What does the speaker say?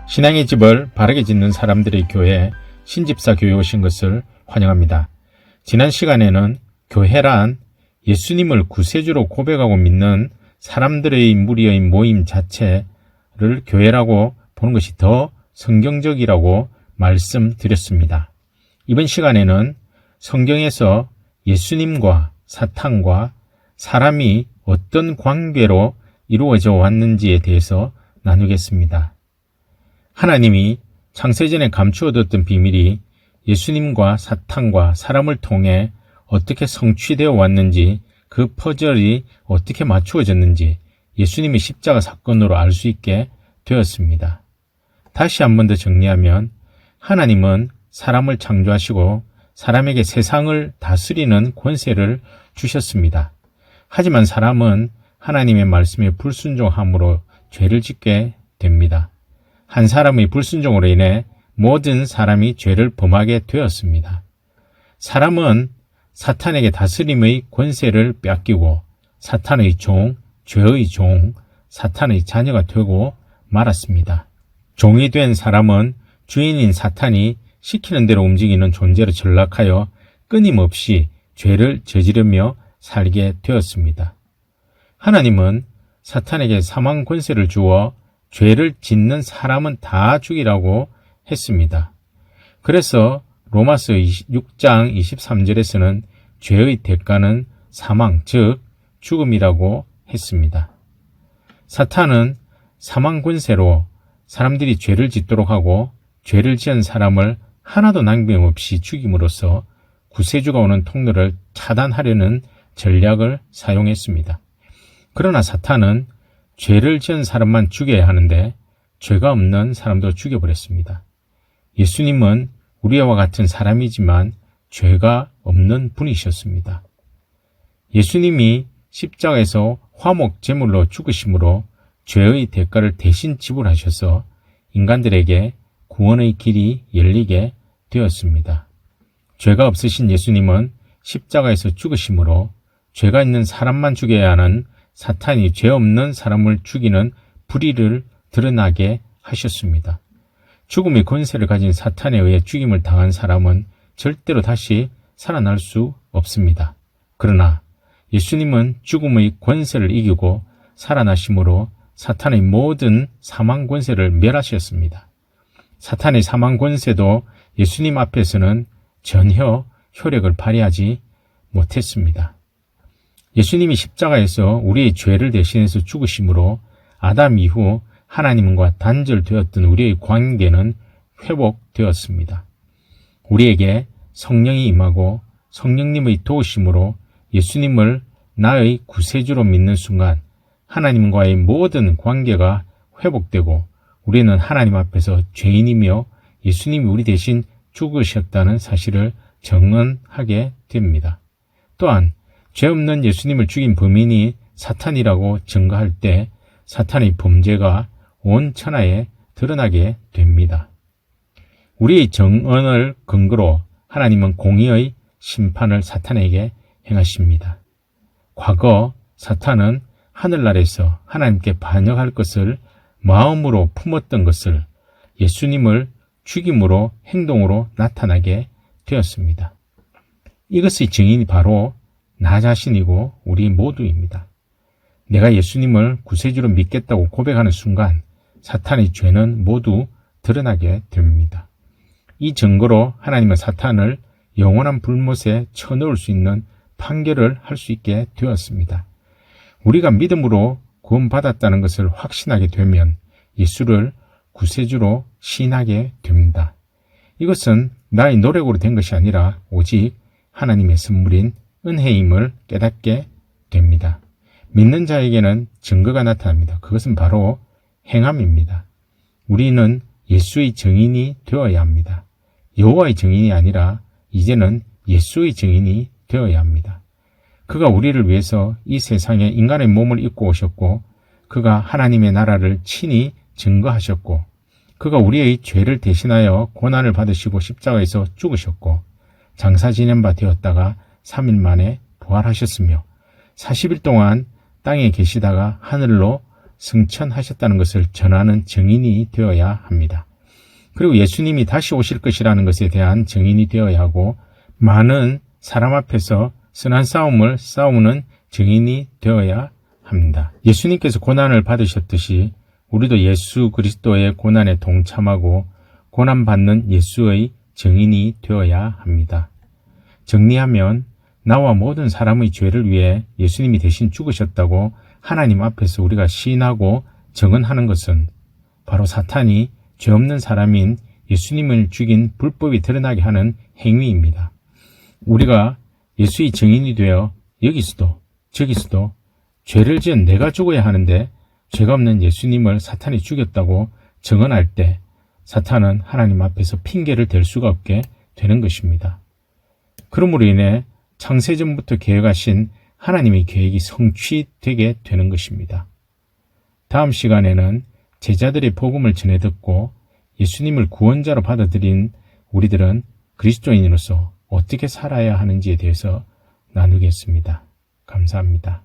신앙의 집을 바르게 짓는 사람들의 교회 신집사 교회 오신 것을 환영합니다. 지난 시간에는 교회란 예수님을 구세주로 고백하고 믿는 사람들의 무리의 모임 자체를 교회라고 보는 것이 더 성경적이라고 말씀드렸습니다. 이번 시간에는 성경에서 예수님과 사탄과 사람이 어떤 관계로 이루어져 왔는지에 대해서 나누겠습니다. 하나님이 창세전에 감추어뒀던 비밀이 예수님과 사탄과 사람을 통해 어떻게 성취되어 왔는지, 그 퍼즐이 어떻게 맞추어졌는지 예수님의 십자가 사건으로 알 수 있게 되었습니다. 다시 한 번 더 정리하면 하나님은 사람을 창조하시고 사람에게 세상을 다스리는 권세를 주셨습니다. 하지만 사람은 하나님의 말씀에 불순종함으로 죄를 짓게 됩니다. 한 사람의 불순종으로 인해 모든 사람이 죄를 범하게 되었습니다. 사람은 사탄에게 다스림의 권세를 뺏기고 사탄의 종, 죄의 종, 사탄의 자녀가 되고 말았습니다. 종이 된 사람은 주인인 사탄이 시키는 대로 움직이는 존재로 전락하여 끊임없이 죄를 저지르며 살게 되었습니다. 하나님은 사탄에게 사망 권세를 주어 죄를 짓는 사람은 다 죽이라고 했습니다. 그래서 로마서 6장 23절에서는 죄의 대가는 사망, 즉 죽음이라고 했습니다. 사탄은 사망 권세로 사람들이 죄를 짓도록 하고 죄를 지은 사람을 하나도 남김없이 죽임으로써 구세주가 오는 통로를 차단하려는 전략을 사용했습니다. 그러나 사탄은 죄를 지은 사람만 죽여야 하는데 죄가 없는 사람도 죽여버렸습니다. 예수님은 우리와 같은 사람이지만 죄가 없는 분이셨습니다. 예수님이 십자가에서 화목 제물로 죽으심으로 죄의 대가를 대신 지불하셔서 인간들에게 구원의 길이 열리게 되었습니다. 죄가 없으신 예수님은 십자가에서 죽으심으로 죄가 있는 사람만 죽여야 하는 사탄이 죄 없는 사람을 죽이는 불의를 드러나게 하셨습니다. 죽음의 권세를 가진 사탄에 의해 죽임을 당한 사람은 절대로 다시 살아날 수 없습니다. 그러나 예수님은 죽음의 권세를 이기고 살아나심으로 사탄의 모든 사망 권세를 멸하셨습니다. 사탄의 사망 권세도 예수님 앞에서는 전혀 효력을 발휘하지 못했습니다. 예수님이 십자가에서 우리의 죄를 대신해서 죽으심으로 아담 이후 하나님과 단절되었던 우리의 관계는 회복되었습니다. 우리에게 성령이 임하고 성령님의 도우심으로 예수님을 나의 구세주로 믿는 순간 하나님과의 모든 관계가 회복되고 우리는 하나님 앞에서 죄인이며 예수님이 우리 대신 죽으셨다는 사실을 정언하게 됩니다. 또한 죄 없는 예수님을 죽인 범인이 사탄이라고 증거할 때 사탄의 범죄가 온 천하에 드러나게 됩니다. 우리의 정언을 근거로 하나님은 공의의 심판을 사탄에게 행하십니다. 과거 사탄은 하늘나라에서 하나님께 반역할 것을 마음으로 품었던 것을 예수님을 죽임으로 행동으로 나타나게 되었습니다. 이것의 증인이 바로 나 자신이고 우리 모두입니다. 내가 예수님을 구세주로 믿겠다고 고백하는 순간 사탄의 죄는 모두 드러나게 됩니다. 이 증거로 하나님은 사탄을 영원한 불못에 쳐넣을 수 있는 판결을 할 수 있게 되었습니다. 우리가 믿음으로 구원받았다는 것을 확신하게 되면 예수를 구세주로 시인하게 됩니다. 이것은 나의 노력으로 된 것이 아니라 오직 하나님의 선물인 은혜임을 깨닫게 됩니다. 믿는 자에게는 증거가 나타납니다. 그것은 바로 행함입니다. 우리는 예수의 증인이 되어야 합니다. 여호와의 증인이 아니라 이제는 예수의 증인이 되어야 합니다. 그가 우리를 위해서 이 세상에 인간의 몸을 입고 오셨고 그가 하나님의 나라를 친히 증거하셨고 그가 우리의 죄를 대신하여 고난을 받으시고 십자가에서 죽으셨고 장사 지낸 바 되었다가 3일 만에 부활하셨으며 40일 동안 땅에 계시다가 하늘로 승천하셨다는 것을 전하는 증인이 되어야 합니다. 그리고 예수님이 다시 오실 것이라는 것에 대한 증인이 되어야 하고 많은 사람 앞에서 선한 싸움을 싸우는 증인이 되어야 합니다. 예수님께서 고난을 받으셨듯이 우리도 예수 그리스도의 고난에 동참하고 고난받는 예수의 증인이 되어야 합니다. 정리하면 나와 모든 사람의 죄를 위해 예수님이 대신 죽으셨다고 하나님 앞에서 우리가 시인하고 증언하는 것은 바로 사탄이 죄 없는 사람인 예수님을 죽인 불법이 드러나게 하는 행위입니다. 우리가 예수의 증인이 되어 여기서도 저기서도 죄를 지은 내가 죽어야 하는데 죄가 없는 예수님을 사탄이 죽였다고 증언할 때 사탄은 하나님 앞에서 핑계를 댈 수가 없게 되는 것입니다. 그러므로 인해 창세전부터 계획하신 하나님의 계획이 성취되게 되는 것입니다. 다음 시간에는 제자들의 복음을 전해 듣고 예수님을 구원자로 받아들인 우리들은 그리스도인으로서 어떻게 살아야 하는지에 대해서 나누겠습니다. 감사합니다.